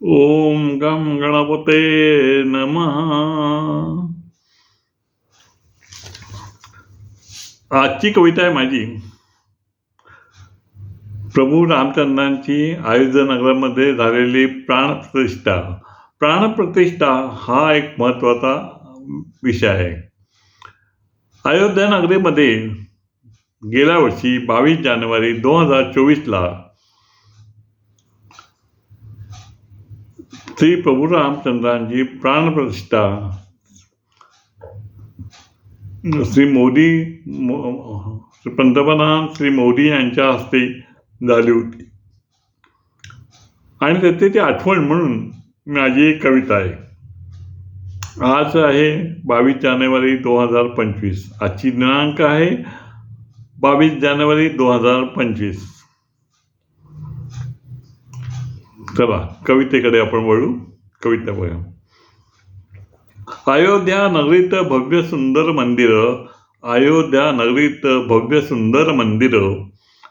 ओम गम गणपते नमः. आजची कविता आहे माझी प्रभू रामचंद्रांची अयोध्यानगरामध्ये झालेली प्राणप्रतिष्ठा. प्राणप्रतिष्ठा हा एक महत्त्वाचा विषय आहे. अयोध्यानगरीमध्ये गेल्या वर्षी 22 जानेवारी 2024ला श्री प्रभू रामचंद्रांची प्राणप्रतिष्ठा पंतप्रधान श्री मोदी यांच्या हस्ते झाली होती आणि त्याची आठवण म्हणून माझी एक कविता आहे. आज आहे 22 जानेवारी 2025. आजची दिनांक आहे 22 जानेवारी 2025. चला कवितेकडे आपण वळू. कविता बघा. अयोध्या नगरीत भव्य सुंदर मंदिर, अयोध्या नगरीत भव्य सुंदर मंदिर,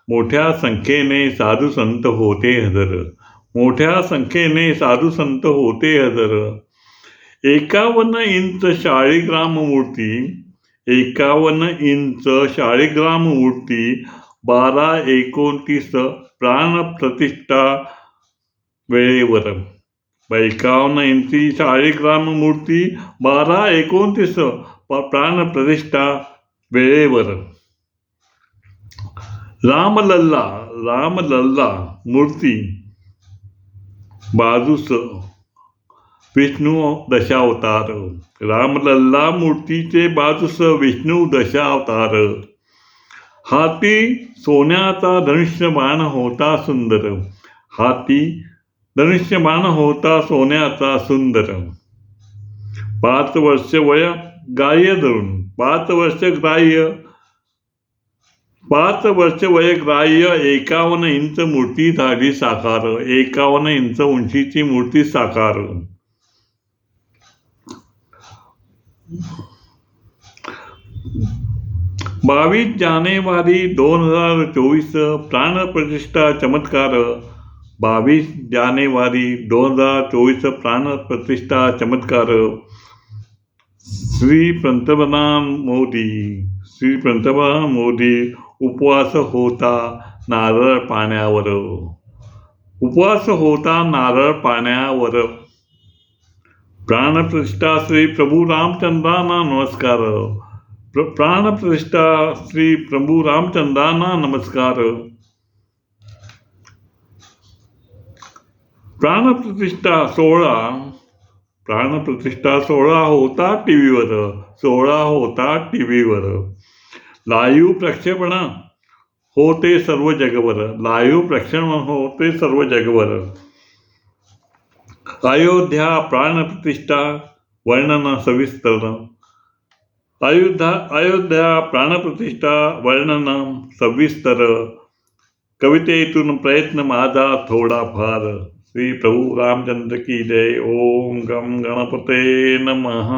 मोठ्या संख्येने साधू संत होते हजर, मोठ्या संख्येने साधू संत होते हजर. 51 इंच शाळीग्राम मूर्ती, 51 इंच शाळीग्राम मूर्ती, 12-29 प्राणप्रतिष्ठा वेळेवर. 51 इंची शाळीग्राम मूर्ती, 12-29 प्राणप्रतिष्ठा वेळेवर. रामलल्ला रामलल्ला मूर्ती बाजूस विष्णू दशावतार, रामलल्ला मूर्तीचे बाजूस विष्णू दशावतार. हाती सोन्याचा धनुष्यबाण होता सुंदर, हाती धनुष्यबाण होता सोन्याचा सुंदर. 5 वर्ष वय ग्राह्य धरून, 5 वर्ष वय ग्राह्य 51 इंच मूर्ती झाली साकार, 51 इंच उंचीची मूर्ती साकार. बावीस जानेवारी 2024 प्राणप्रतिष्ठा चमत्कार. 22 जानेवारी 2024 प्राणप्रतिष्ठा चमत्कार. श्री पंतप्रधान मोदी उपवास होता नारळ पाण्यावर, उपवास होता नारळ पाण्यावर. प्राणप्रतिष्ठा श्री प्रभू रामचंद्रांना नमस्कार, प्राणप्रतिष्ठा श्री प्रभू रामचंद्रांना नमस्कार. प्राणप्रतिष्ठा सोहळा होता टीव्हीवर, सोहळा होता टीव्हीवर. लाईव्ह प्रक्षेपण होते सर्व जगभर, लाईव्ह प्रक्षेपण होते सर्व जगभर. अयोध्या प्राणप्रतिष्ठा वर्णन सविस्तर, अयोध्या प्राणप्रतिष्ठा वर्णन सविस्तर. कवितेतून प्रयत्न माझा थोडाफार. श्री प्रभू रामचंद्र की जय. ओम गम गणपते नमः.